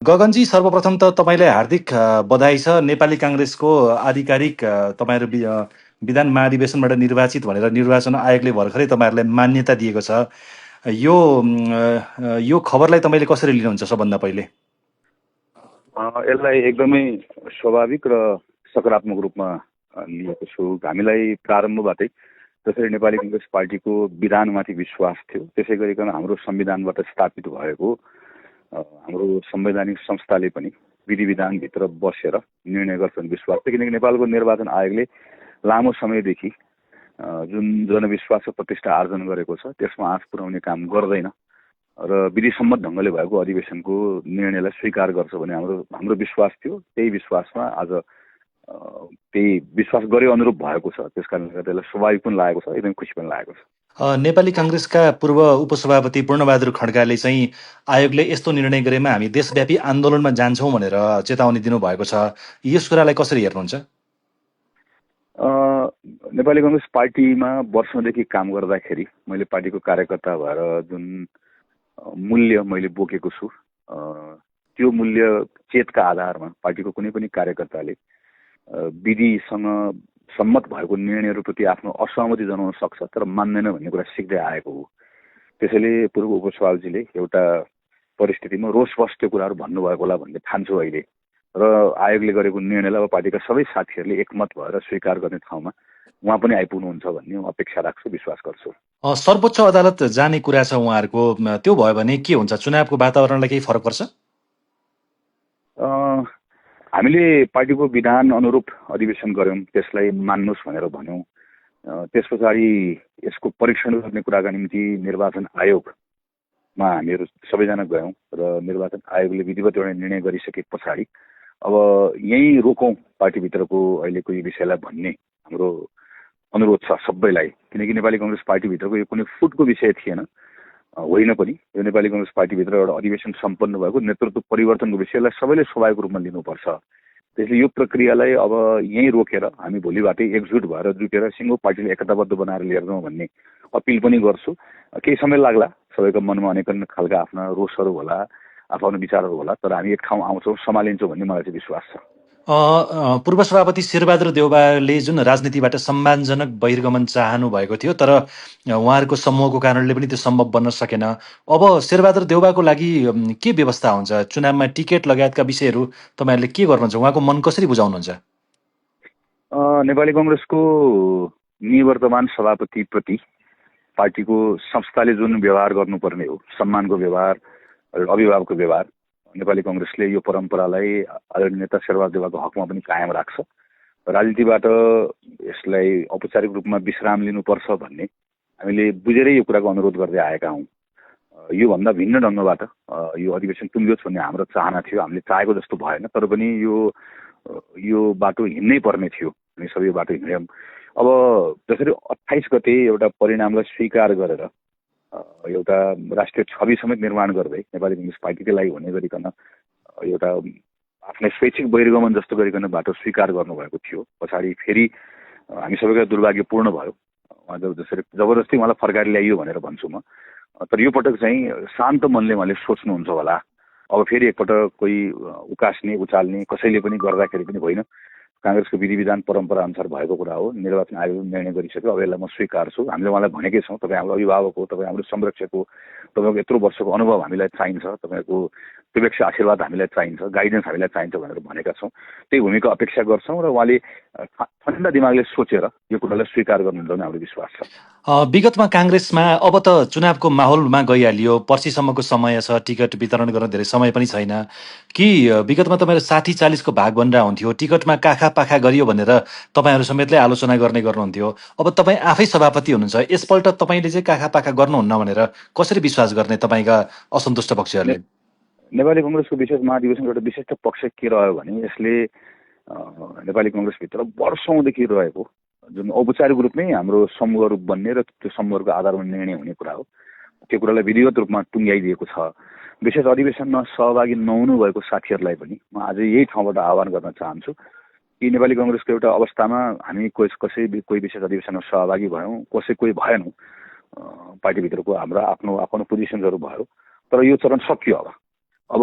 गगनजी, सर्वप्रथम त तपाईँलाई हार्दिक बधाई छ। नेपाली काङ्ग्रेसको आधिकारिक तपाईँहरू विधान महाधिवेशनबाट निर्वाचित भनेर निर्वाचन आयोगले भर्खरै तपाईँहरूलाई मान्यता दिएको छ। यो खबरलाई तपाईँले कसरी लिनुहुन्छ? सबभन्दा पहिले यसलाई एकदमै स्वाभाविक र सकारात्मक रूपमा लिएको छु। हामीलाई प्रारम्भबाटै जसरी नेपाली काङ्ग्रेस पार्टीको विधानमाथि विश्वास थियो, त्यसै गरिकन हाम्रो संविधानबाट स्थापित भएको हाम्रो संवैधानिक संस्थाले पनि विधि विधानभित्र बसेर निर्णय गर्छन् विश्वास थियो। किनकि नेपालको निर्वाचन आयोगले लामो समयदेखि जुन जनविश्वास र प्रतिष्ठा आर्जन गरेको छ त्यसमा आँच पुर्याउने काम गर्दैन र विधिसम्मत ढङ्गले भएको अधिवेशनको निर्णयलाई स्वीकार गर्छ भन्ने हाम्रो विश्वास थियो। त्यही विश्वासमा आज त्यही विश्वास गरे अनुरूप भएको छ। त्यसकारणले गर्दा यसलाई स्वाभाविक पनि लागेको छ, एकदम खुसी पनि लागेको छ। नेपाली काङ्ग्रेसका पूर्व उपसभापति पूर्णबहादुर खड्काले चाहिँ आयोगले यस्तो निर्णय गरेमा हामी देशव्यापी आन्दोलनमा जान्छौँ भनेर चेतावनी दिनुभएको छ। यस कुरालाई कसरी हेर्नुहुन्छ? नेपाली काङ्ग्रेस पार्टीमा वर्षौँदेखि काम गर्दाखेरि मैले पार्टीको कार्यकर्ता भएर जुन मूल्य मैले बोकेको छु, त्यो मूल्य चेतका आधारमा पार्टीको कुनै पनि कार्यकर्ताले विधिसँग सम्मत भएको निर्णयहरूप्रति आफ्नो असहमति जनाउन सक्छ, तर मान्दैन भन्ने कुरा सिक्दै आएको हो। त्यसैले पूर्व उपसभापतिजीले एउटा परिस्थितिमा रोषवश त्यो कुराहरू भन्नुभएको होला भन्ने ठान्छु अहिले। र आयोगले गरेको निर्णयलाई अब पार्टीका सबै साथीहरूले एकमत भएर स्वीकार गर्ने ठाउँमा उहाँ पनि आइपुग्नुहुन्छ भन्ने अपेक्षा राख्छु, विश्वास गर्छु। सर्वोच्च अदालत जाने कुरा छ उहाँहरूको। त्यो भयो भने के हुन्छ? चुनावको वातावरणलाई केही फरक पर्छ? हामीले पार्टीको विधान अनुरूप अधिवेशन गऱ्यौँ, त्यसलाई मान्नुहोस् भनेर भन्यौँ। त्यस पछाडि यसको परीक्षण गर्ने कुराका निम्ति निर्वाचन आयोगमा हामीहरू सबैजना गयौँ र निर्वाचन आयोगले विधिवत एउटा निर्णय गरिसके पछाडि अब यहीँ रोकौँ पार्टीभित्रको अहिलेको यो विषयलाई भन्ने हाम्रो अनुरोध छ सबैलाई। किनकि नेपाली काङ्ग्रेस पार्टीभित्रको यो कुनै फुटको विषय थिएन, होइन पनि। यो नेपाली काङ्ग्रेस पार्टीभित्र एउटा अधिवेशन सम्पन्न भएको नेतृत्व परिवर्तनको विषयलाई सबैले स्वाभाविक रूपमा लिनुपर्छ। त्यसले यो प्रक्रियालाई अब यहीँ रोकेर हामी भोलिबाटै एकजुट भएर जुटेर सिङ्गो पार्टीले एकताबद्ध बनाएर लिएर जाउँ भन्ने अपिल पनि गर्छु। केही समय लाग्ला, सबैको मनमा अनेक खालका आफ्ना रोषहरू होला, आफ्नो विचारहरू होला, तर हामी एक ठाउँ आउँछौँ, सम्हालिन्छौँ भन्ने मलाई चाहिँ विश्वास छ। पूर्व सभापति शेरबहादुर देउवाले जुन राजनीतिबाट सम्मानजनक बहिर्गमन चाहनु भएको थियो, तर उहाँहरूको समूहको कारणले पनि त्यो सम्भव बन्न सकेन। अब शेरबहादुर देउवाको लागि के व्यवस्था हुन्छ? चुनावमा टिकट लगायतका विषयहरू तपाईँहरूले के गर्नुहुन्छ? उहाँको मन कसरी बुझाउनुहुन्छ? नेपाली काङ्ग्रेसको निवर्तमान सभापतिप्रति पार्टीको संस्थाले जुन व्यवहार गर्नुपर्ने हो, सम्मानको व्यवहार, अभिभावकको व्यवहार, नेपाली काङ्ग्रेसले यो परम्परालाई आदरणीय नेता शेरबहादुर देउवाको हकमा पनि कायम राख्छ। राजनीतिबाट यसलाई औपचारिक रूपमा विश्राम लिनुपर्छ भन्ने हामीले बुझेरै यो कुराको अनुरोध गर्दै आएका हौँ। योभन्दा भिन्न ढङ्गबाट यो अधिवेशन टुङ्गियोस् भन्ने हाम्रो चाहना थियो। हामीले चाहेको जस्तो भएन, तर पनि यो बाटो हिँड्नै पर्ने थियो। हामी सबै यो बाटो हिँड्यौँ। अब जसरी 28 गते एउटा परिणामलाई स्वीकार गरेर एउटा राष्ट्रिय छवि समेत निर्माण गर्दै नेपाली काङ्ग्रेस पार्टीकै लागि हुने गरिकन एउटा आफ्नै स्वैच्छिक बहिर्गमन जस्तो गरिकन बाटो स्वीकार गर्नुभएको थियो। पछाडि फेरि हामी सबैका दुर्भाग्यपूर्ण भयो। उहाँ जसरी जबरजस्ती उहाँलाई फर्काएर ल्याइयो भनेर भन्छु म। तर यो पटक चाहिँ शान्त मनले उहाँले सोच्नुहुन्छ होला। अब फेरि एकपटक कोही उकास्ने उचाल्ने कसैले पनि गर्दाखेरि पनि होइन। काङ्ग्रेसको विधि विधान परम्परा अनुसार भएको कुरा हो। निर्वाचन आयोगले निर्णय गरिसक्यो, अब यसलाई म स्वीकार्छु। हामीले उहाँलाई भनेकै छौँ, तपाईँ हाम्रो अभिभावक हो, तपाईँ हाम्रो संरक्षक हो, तपाईँको यत्रो वर्षको अनुभव हामीलाई चाहिन्छ, तपाईँको शुभेच्छा आशीर्वाद हामीलाई चाहिन्छ, गाइडेन्स हामीलाई चाहिन्छ भनेर भनेका छौँ। त्यही भूमिका अपेक्षा गर्छौँ र उहाँले ठन्डा दिमागले सोचेर यो कुरालाई स्वीकार गर्नुहुन्छ भन्ने हाम्रो विश्वास छ। विगतमा काङ्ग्रेसमा अब त चुनावको माहौलमा गइहालियो, पर्सिसम्मको समय छ, टिकट वितरण गर्न धेरै समय पनि छैन कि विगतमा तपाईँहरू 60-40को भाग बनेर हुन्थ्यो, टिकटमा काखा पाखा गरियो भनेर तपाईँहरू समेतले आलोचना गर्ने गर्नुहुन्थ्यो। अब तपाईँ आफै सभापति हुनुहुन्छ, यसपल्ट तपाईँले चाहिँ काखा पाखा गर्नुहुन्न भनेर कसरी विश्वास गर्ने तपाईँका असन्तुष्ट पक्षहरूले? नेपाली काङ्ग्रेसको विशेष महाधिवेशनको एउटा विशिष्ट पक्ष के रह्यो भने यसले नेपाली काङ्ग्रेसभित्र वर्षौँदेखि रहेको जुन औपचारिक रूपमै हाम्रो समूहहरू बन्ने र त्यो समूहहरूको आधारमा निर्णय हुने कुरा हो, त्यो कुरालाई विधिवत रूपमा टुङ्ग्याइदिएको छ। विशेष अधिवेशनमा सहभागी नहुनु भएको साथीहरूलाई पनि म आज यही ठाउँबाट आह्वान गर्न चाहन्छु कि नेपाली काङ्ग्रेसको एउटा अवस्थामा हामी कोही विशेष अधिवेशनमा सहभागी भयौँ, कोही भएनौँ। पार्टीभित्रको हाम्रो आफ्नो आफ्नो पोजिसन्सहरू भयो, तर यो चरण सकियो। अब अब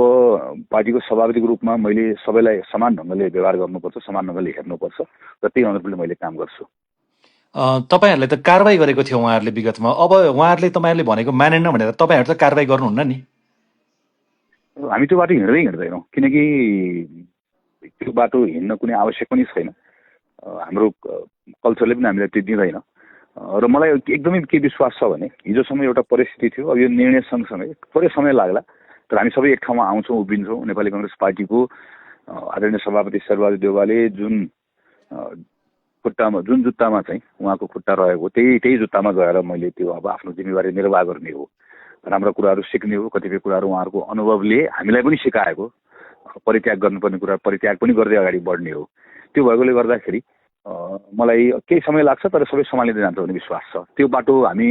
पार्टीको सभापतिको रूपमा मैले सबैलाई समान ढङ्गले व्यवहार गर्नुपर्छ, समान ढङ्गले हेर्नुपर्छ र त्यही अनुरूपले मैले काम गर्छु। तपाईँहरूले त कारवाही गरेको थियो उहाँहरूले विगतमा, अब उहाँहरूले तपाईँहरूले भनेको मानेन भनेर तपाईँहरू त कारवाही गर्नुहुन्न नि? हामी त्यो बाटो हिँड्दैनौँ, किनकि त्यो बाटो हिँड्न कुनै आवश्यक पनि छैन। हाम्रो कल्चरले पनि हामीलाई त्यो दिँदैन। र मलाई एकदमै के विश्वास छ भने हिजोसम्म एउटा परिस्थिति थियो, अब यो निर्णय सँगसँगै थोरै समय लाग्ला, तर हामी सबै एक ठाउँमा आउँछौँ, उभिन्छौँ। नेपाली काङ्ग्रेस पार्टीको आदरणीय सभापति शेरबहादुर देउवाले जुन खुट्टामा, जुन जुत्तामा चाहिँ उहाँको खुट्टा रहेको, त्यही जुत्तामा गएर मैले त्यो अब आफ्नो जिम्मेवारी निर्वाह गर्ने हो, राम्रा कुराहरू सिक्ने हो। कतिपय कुराहरू उहाँहरूको अनुभवले हामीलाई पनि सिकाएको, परित्याग गर्नुपर्ने कुरा परित्याग पनि गर्दै अगाडि बढ्ने हो। त्यो भएकोले गर्दाखेरि मलाई केही समय लाग्छ, तर सबै सम्हालिँदै जान्छ भन्ने विश्वास छ। त्यो बाटो हामी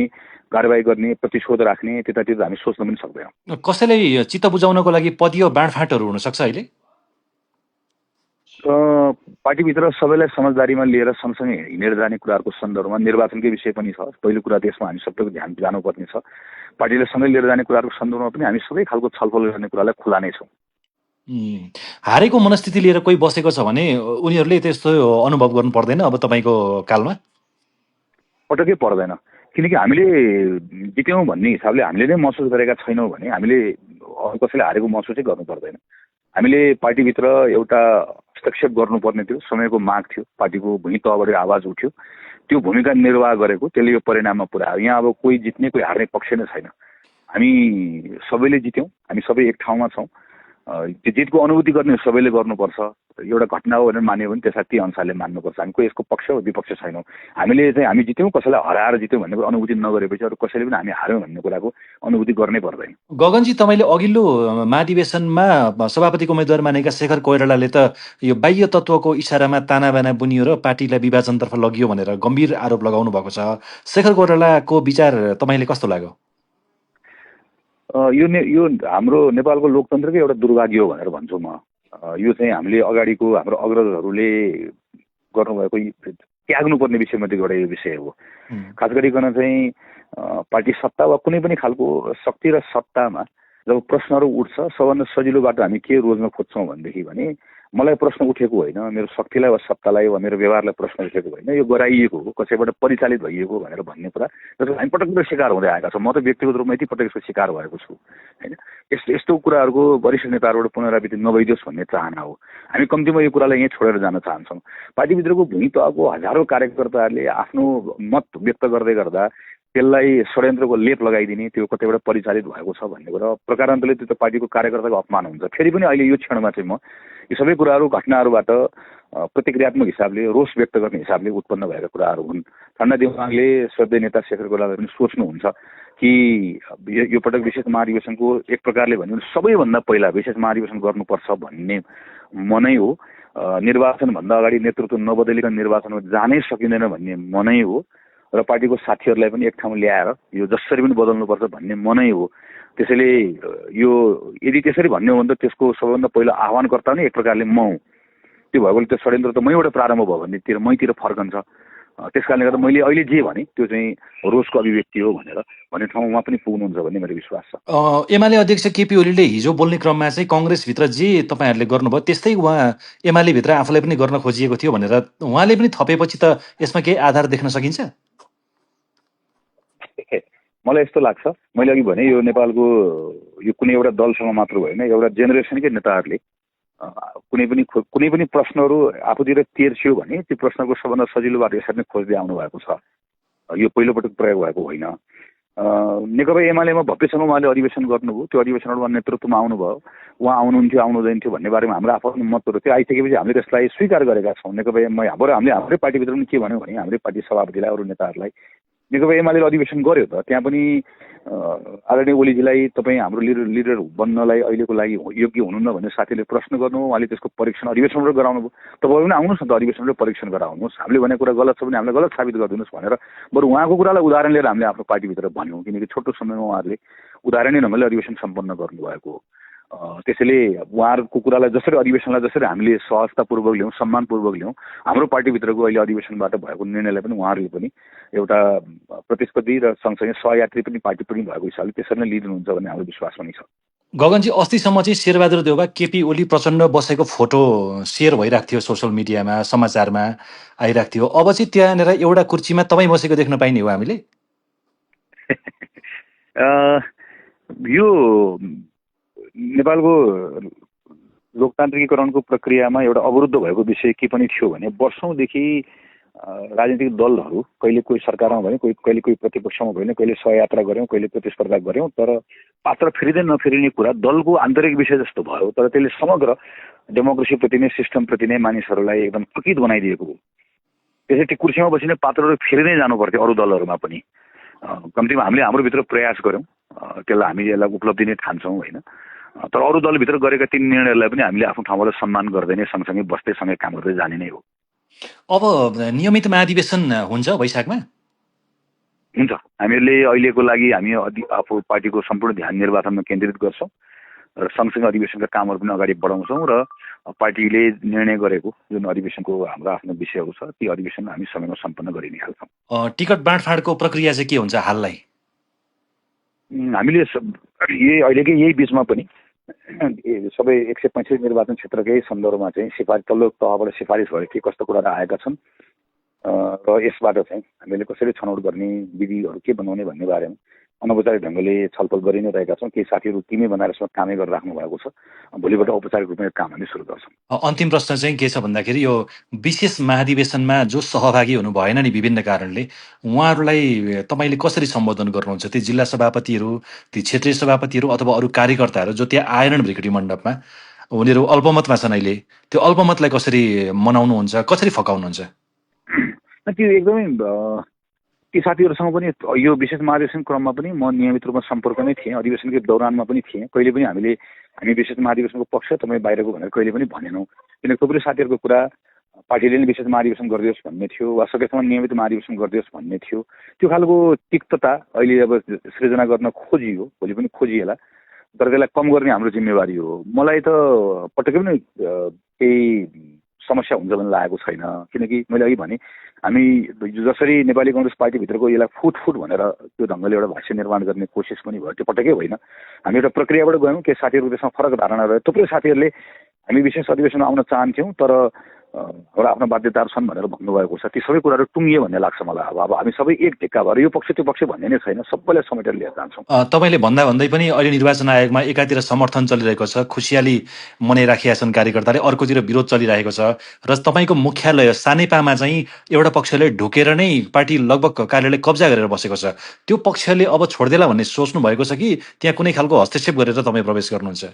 कारवाही गर्ने, प्रतिशोध राख्ने त्यतातिर हामी सोच्न पनि सक्दैनौँ। कसैलाई चित्त बुझाउनको लागि पदियो बाँडफाँटहरू हुनसक्छ अहिले? पार्टीभित्र सबैलाई समझदारीमा लिएर सँगसँगै हिँडेर जाने कुराहरूको सन्दर्भमा निर्वाचनकै विषय पनि छ। पहिलो कुरा त्यसमा हामी सबैको ध्यान जानुपर्ने छ। पार्टीले सँगै लिएर जाने कुराहरूको सन्दर्भमा पनि हामी सबै खालको छलफल गर्ने कुरालाई खुला नै छौँ। हारेको मनस्थिति लिएर कोही बसेको छ भने उनीहरूले त्यस्तो अनुभव गर्नु पर्दैन अब तपाईँको कालमा? पटक्कै पर्दैन, किनकि हामीले जित्यौँ भन्ने हिसाबले हामीले नै महसुस गरेका छैनौँ भने हामीले कसैले हारेको महसुसै गर्नु पर्दैन। हामीले पार्टीभित्र एउटा हस्तक्षेप गर्नुपर्ने थियो, समयको माग थियो, पार्टीको भुइँ तहबाट आवाज उठ्यो, त्यो भूमिका निर्वाह गरेको, त्यसले यो परिणाममा पुर्यायो। यहाँ अब कोही जित्ने कोही हार्ने पक्ष नै छैन। हामी सबैले जित्यौँ, हामी सबै एक ठाउँमा छौँ। त्यो जितको अनुभूति गर्ने सबैले गर्नुपर्छ। एउटा घटना हो भनेर मान्यो भने त्यसलाई त्यही अनुसारले मान्नुपर्छ। हामी कोही यसको पक्ष वा विपक्ष छैनौँ। हामीले चाहिँ हामी जित्यौँ, कसैलाई हराएर जित्यौँ भन्ने कुरा अनुभूति नगरेपछि अरू कसैले पनि हामी हार्यौँ भन्ने कुराको अनुभूति गर्नै पर्दैन। गगनजी, तपाईँले अघिल्लो महाधिवेशनमा सभापतिको उम्मेद्वार मानेका शेखर कोइरालाले त यो बाह्य तत्त्वको इसारामा तानाबाना बुनियो र पार्टीलाई विभाजनतर्फ लगियो भनेर गम्भीर आरोप लगाउनु भएको छ। शेखर कोइरालाको विचार तपाईँले कस्तो लाग्यो? यो हाम्रो नेपालको लोकतन्त्रकै एउटा दुर्भाग्य हो भनेर भन्छु म। यो चाहिँ हामीले अगाडिको हाम्रो अग्रजहरूले गर्नुभएको त्याग्नुपर्ने विषयमध्ये एउटा यो विषय हो। खास गरिकन चाहिँ पार्टी सत्ता वा कुनै पनि खालको शक्ति र सत्तामा जब प्रश्नहरू उठ्छ, सबभन्दा सजिलो बाटो हामी के रोज्न खोज्छौँ भनेदेखि भने मलाई प्रश्न उठेको होइन, मेरो शक्तिलाई वा सत्तालाई वा मेरो व्यवहारलाई प्रश्न उठेको होइन, यो गराइएको हो, कसैबाट परिचालित भइएको भनेर भन्ने कुरा जसको हामी पटक पटक शिकार हुँदै आएका छौँ। म त व्यक्तिगत रूपमा यति पटक यसको शिकार भएको छु होइन। यस्तो कुराहरूको वरिष्ठ नेताहरूबाट पुनरावृत्ति नभइदियोस् भन्ने चाहना हो। हामी कम्तीमा यो कुरालाई यहीँ छोडेर जान चाहन्छौँ। पार्टीभित्रको भूमि तहको हजारौँ कार्यकर्ताहरूले आफ्नो मत व्यक्त गर्दै गर्दा त्यसलाई षड्यन्त्रको लेप लगाइदिने, त्यो कतैबाट परिचालित भएको छ भन्ने कुरा प्रकारान्तरले त्यो त पार्टीको कार्यकर्ताको अपमान हुन्छ। फेरि पनि अहिले यो क्षणमा चाहिँ म यी सबै कुराहरू घटनाहरूबाट प्रतिक्रियात्मक हिसाबले, रोष व्यक्त गर्ने हिसाबले उत्पन्न भएका कुराहरू हुन्। ठन्डा दिमागले श्रद्धेय नेता शेखर कोइरालाले पनि सोच्नुहुन्छ कि यो पटक विशेष महाधिवेशनको एक प्रकारले भन्यो भने सबैभन्दा पहिला विशेष महाधिवेशन गर्नुपर्छ भन्ने मनै हो। निर्वाचनभन्दा अगाडि नेतृत्व नबदलिकन निर्वाचनमा जानै सकिँदैन भन्ने मनै हो र पार्टीको साथीहरूलाई पनि एक ठाउँ ल्याएर यो जसरी पनि बदल्नुपर्छ भन्ने मनै हो। त्यसैले यो यदि त्यसरी भन्ने हो भने त त्यसको सबैभन्दा पहिलो आह्वानकर्ता नै एक प्रकारले म हुँ। त्यो भएकोले त्यो षड्यन्त्र त मैबाट प्रारम्भ भयो भनेतिर मैतिर फर्कन्छ। त्यस कारणले गर्दा मैले अहिले जे भने त्यो चाहिँ रोषको अभिव्यक्ति हो भनेर भन्ने ठाउँमा उहाँ पनि पुग्नुहुन्छ भन्ने मेरो विश्वास छ। एमाले अध्यक्ष केपी ओलीले हिजो बोल्ने क्रममा चाहिँ कङ्ग्रेसभित्र जे तपाईँहरूले गर्नुभयो त्यस्तै उहाँ एमालेभित्र आफूलाई पनि गर्न खोजिएको थियो भनेर उहाँले पनि थपेपछि त यसमा केही आधार देख्न सकिन्छ? मलाई यस्तो लाग्छ, मैले अघि भने यो नेपालको यो कुनै एउटा दलसँग मात्र होइन, एउटा जेनेरेसनकै नेताहरूले कुनै पनि प्रश्नहरू आफूतिर तेर्सियो भने त्यो प्रश्नको सबभन्दा सजिलो बाटो यसरी नै खोज्दै आउनु भएको छ। यो पहिलोपटक प्रयोग भएको होइन। नेकपा एमालेमा भव्यसँग उहाँले अधिवेशन गर्नुभयो, त्यो अधिवेशनमा नेतृत्वमा आउनुभयो, उहाँ आउनुहुन्थ्यो आउनुहुँदैन थियो भन्ने बारेमा हाम्रो आफ्नो मतहरू त्यो आइसकेपछि हामीले त्यसलाई स्वीकार गरेका छौँ। नेकपा एमाले हाम्रै पार्टीभित्र पनि के भन्यो भने हाम्रै पार्टी सभापतिलाई, अरू नेताहरूलाई नेकपा एमाले अधिवेशन गर्यो त त्यहाँ पनि आदरणीय ओलीजीलाई तपाईँ हाम्रो लिडर बन्नलाई अहिलेको लागि योग्य हुनुहुन्न भन्ने साथीले प्रश्न गर्नु, उहाँले त्यसको परीक्षण अधिवेशनबाट गराउनु भयो। तपाईँ पनि आउनुहोस् न त अधिवेशनबाट परीक्षण गराउनुहोस्, हामीले भनेको कुरा गलत छ भने हामीलाई गलत साबित गरिदिनुहोस् भनेर बरु उहाँको कुरालाई उदाहरण लिएर हामीले आफ्नो पार्टीभित्र भन्यौँ, किनकि छोटो समयमा उहाँहरूले उदाहरणीय ढङ्गले अधिवेशन सम्पन्न गर्नुभएको हो। त्यसैले उहाँहरूको कुरालाई जसरी अधिवेशनलाई जसरी हामीले सहजतापूर्वक ल्याउँ, सम्मानपूर्वक ल्याउँ, हाम्रो पार्टीभित्रको अहिले अधिवेशनबाट भएको निर्णयलाई पनि उहाँहरूले पनि एउटा प्रतिस्पर्धी र सँगसँगै सहयात्री पनि पार्टी पनि भएको हिसाबले त्यसरी नै लिनुहुन्छ भन्ने हाम्रो विश्वास पनि छ। गगनजी अस्तिसम्म चाहिँ शेरबहादुर देउवा केपी ओली प्रचण्ड बसेको फोटो सेयर भइरहेको थियो सोसियल मिडियामा समाचारमा आइरहेको थियो। अब चाहिँ त्यहाँनिर एउटा कुर्सीमा तपाईँ बसेको देख्न पाइने हो हामीले। यो नेपालको लोकतान्त्रिकीकरणको प्रक्रियामा एउटा अवरुद्ध भएको विषय के पनि थियो भने वर्षौंदेखि राजनीतिक दलहरू कहिले कोही सरकारमा भन्यो, कहिले कोही प्रतिपक्षमा भन्यो, कहिले सहयात्रा गऱ्यौँ, कहिले प्रतिस्पर्धा गऱ्यौँ, तर पात्र फेरिँदै नफेरिने कुरा दलको आन्तरिक विषय जस्तो भयो। तर त्यसले समग्र डेमोक्रेसीप्रति नै सिस्टमप्रति नै मानिसहरूलाई एकदम थकित बनाइदिएको हो। त्यसै त्यो कुर्सीमा बसिने पात्रहरू फेरिँदै जानु पर्थ्यो अरू दलहरूमा पनि। कम्तीमा हामीले हाम्रो भित्र प्रयास गऱ्यौँ, त्यसलाई हामी यसलाई उपलब्धि नै ठान्छौँ होइन। तर अरू दलभित्र गरेका ती निर्णयहरूलाई पनि हामीले आफ्नो ठाउँबाट सम्मान गर्दै नै सँगसँगै बस्दै सँगै काम गर्दै जाने नै हो। अब नियमित महाधिवेशन हुन्छ वैशाखमा? हुन्छ। हामीहरूले अहिलेको लागि हामी आफू पार्टीको सम्पूर्ण ध्यान निर्वाचनमा केन्द्रित गर्छौँ र सँगसँगै अधिवेशनका कामहरू पनि अगाडि बढाउँछौँ र पार्टीले निर्णय गरेको जुन अधिवेशनको हाम्रो आफ्नो विषयहरू छ ती अधिवेशन हामी समयमा सम्पन्न गरि नै हाल्छौँ। टिकट बाँडफाँडको प्रक्रिया चाहिँ के हुन्छ हाललाई? हामीले यही बिचमा पनि सबै 165 निर्वाचन क्षेत्रकै सन्दर्भमा चाहिँ तल्लो तहबाट सिफारिस भए के कस्तो कुराहरू आएका छन् र यसबाट चाहिँ हामीले कसरी छनौट गर्ने, विधिहरू के बनाउने भन्ने बारेमा अनौपचारिक ढङ्गले छलफल गरि नै रहेका छौँ। केही साथीहरू टिमै बनाएर यसमा कामै गरिराख्नु भएको छ। भोलिबाट औपचारिक रूपमा काम हामी सुरु गर्छौँ। अन्तिम प्रश्न चाहिँ के छ भन्दाखेरि यो विशेष महाधिवेशनमा जो सहभागी हुनु भएन नि विभिन्न कारणले, उहाँहरूलाई तपाईँले कसरी सम्बोधन गर्नुहुन्छ? ती जिल्ला सभापतिहरू, ती क्षेत्रीय सभापतिहरू अथवा अरू कार्यकर्ताहरू जो त्यहाँ आएनन् भ्रिकुटी मण्डपमा, उनीहरू अल्पमतमा छन् अहिले, त्यो अल्पमतलाई कसरी मनाउनुहुन्छ, कसरी फकाउनुहुन्छ? त्यो एकदमै ती साथीहरूसँग पनि यो विशेष महाधिवेशन क्रममा पनि म नियमित रूपमा सम्पर्कमै थिएँ, अधिवेशनकै दौरानमा पनि थिएँ। कहिले पनि हामी विशेष महाधिवेशनको पक्ष तपाईँ बाहिरको भनेर कहिले पनि भनेनौँ। किनकि थुप्रै साथीहरूको कुरा पार्टीले नै विशेष महाधिवेशन गरिदियोस् भन्ने थियो वा सकेसम्म नियमित महाधिवेशन गरिदियोस् भन्ने थियो। त्यो खालको तिक्तता अहिले अब सृजना गर्न खोजियो, भोलि पनि खोजिएला, तर त्यसलाई कम गर्ने हाम्रो जिम्मेवारी हो। मलाई त पटक्कै पनि केही समस्या हुन्छ भन्ने लागेको छैन। किनकि मैले अघि भने हामी जसरी नेपाली कांग्रेस पार्टीभित्रको यसलाई फुट भनेर त्यो ढङ्गले एउटा भाष्य निर्माण गर्ने कोसिस पनि भयो, त्यो पटक्कै होइन। हामी एउटा प्रक्रियाबाट गयौँ, केही साथीहरूको त्यसमा फरक धारणा रह्यो। थुप्रै साथीहरूले हामी विशेष अधिवेशनमा आउन चाहन्थ्यौँ तर एउटा आफ्नो बाध्यताहरू छन् भनेर भन्नुभएको छ। ती सबै कुराहरू टुङ्गियो भन्ने लाग्छ मलाई। अब हामी सबै एक ढिक्का भएर यो पक्ष त्यो पक्ष भन्ने नै छैन, सबैलाई समेटेर लिएर जान्छौँ। तपाईँले भन्दै पनि अहिले निर्वाचन आयोगमा एकातिर समर्थन चलिरहेको छ, खुसियाली मनाइराखेका छन् कार्यकर्ताले, अर्कोतिर विरोध चलिरहेको छ र तपाईँको मुख्यालय सानेपामा चाहिँ एउटा पक्षले ढुकेर नै पार्टी लगभग कार्यालय कब्जा गरेर बसेको छ। त्यो पक्षले अब छोड्देला भन्ने सोच्नु भएको छ कि त्यहाँ कुनै खालको हस्तक्षेप गरेर तपाईँ प्रवेश गर्नुहुन्छ?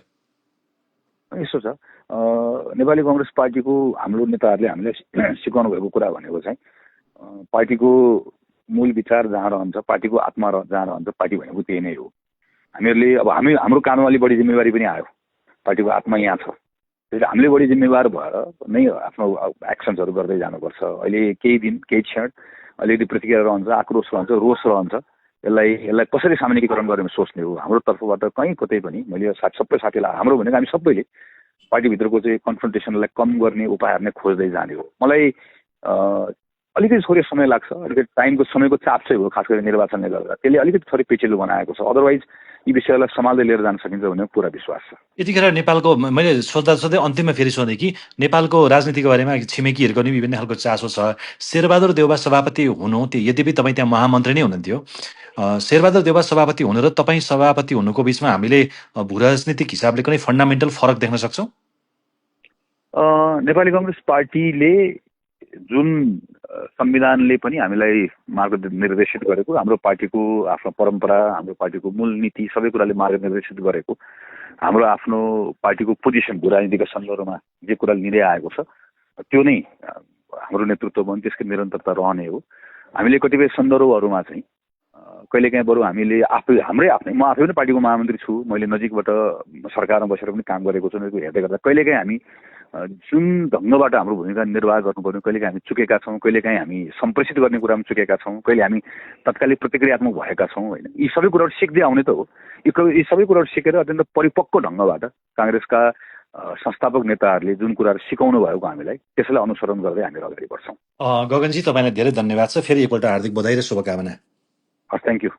यसो छ, नेपाली कांग्रेस पार्टीको हाम्रो नेताहरूले हामीलाई सिकाउनु भएको कुरा भनेको चाहिँ पार्टीको मूल विचार जहाँ रहन्छ, पार्टीको आत्मा जहाँ रहन्छ, पार्टी भनेको त्यही नै हो। हामीहरूले अब हाम्रो काँधमा अलिक बढी जिम्मेवारी पनि आयो। पार्टीको आत्मा यहाँ छ, त्यसले हामीले बढी जिम्मेवार भएर नै आफ्नो एक्सन्सहरू गर्दै जानुपर्छ। अहिले केही दिन केही क्षण अलिकति प्रतिक्रिया रहन्छ, आक्रोश रहन्छ, रोष रहन्छ, यसलाई कसरी सामान्यीकरण गर्ने सोच्ने हो। हाम्रो तर्फबाट कहीँ कतै पनि मैले सबै साथीलाई, हाम्रो भनेको हामी सबैले पार्टीभित्रको चाहिँ कन्फ्रन्टेसनलाई कम गर्ने उपायहरू नै खोज्दै जाने हो। मलाई अलिकति थोरै समय लाग्छ, अलिकति समयको चाप चाहिँ हो, खास गरी निर्वाचनले गर्दा त्यसले अलिकति थोरै पेचिलो बनाएको छ। अदरवाइज यी विषयलाई सम्हाल्दै लिएर जान सकिन्छ भन्ने पुरा विश्वास छ। यतिखेर नेपालको, मैले सोच्दै अन्तिममा फेरि सोधेँ कि नेपालको राजनीतिको बारेमा छिमेकीहरूको नि विभिन्न खालको चासो छ। शेरबहादुर देउवा सभापति हुनु, त्यो यद्यपि तपाईँ त्यहाँ महामन्त्री नै हुनुहुन्थ्यो, शेरबहादुर देउवा सभापति हुनु र तपाईँ सभापति हुनुको बिचमा हामीले भू राजनीतिक हिसाबले कुनै फन्डामेन्टल फरक देख्न सक्छौँ? नेपाली कांग्रेस पार्टीले जुन संविधानले पनि हामीलाई मार्ग निर्देशित गरेको, हाम्रो पार्टीको आफ्नो परम्परा, हाम्रो पार्टीको मूल नीति, सबै कुराले मार्ग निर्देशित गरेको, हाम्रो आफ्नो पार्टीको पोजिसन भू राजनीतिका सन्दर्भमा जे कुरा लिँदै आएको छ त्यो नै हाम्रो नेतृत्वमा त्यसको निरन्तरता रहने हो। हामीले कतिपय सन्दर्भहरूमा चाहिँ कहिलेकाहीँ बरु हामीले म आफै पनि पार्टीको महामन्त्री छु, मैले नजिकबाट सरकारमा बसेर पनि काम गरेको छु। हेर्दै गर्दा कहिलेकाहीँ हामी जुन ढङ्गबाट हाम्रो भूमिका निर्वाह गर्नुपर्ने कहिलेकाहीँ हामी चुकेका छौँ, कहिलेकाहीँ हामी सम्प्रेषित गर्ने कुरामा चुकेका छौँ, कहिले हामी तत्कालिक प्रतिक्रियात्मक भएका छौँ होइन। यी सबै कुराहरू सिक्दै आउने त हो। यी सबै कुराहरू सिकेर अत्यन्त परिपक्व ढङ्गबाट काङ्ग्रेसका संस्थापक नेताहरूले जुन कुराहरू सिकाउनु भएको हामीलाई, त्यसलाई अनुसरण गर्दै हामी अगाडि बढ्छौँ। गगनजी, तपाईँलाई धेरै धन्यवाद छ। फेरि एकपल्ट हार्दिक बधाई र शुभकामना। हस्, थ्याङ्क यू।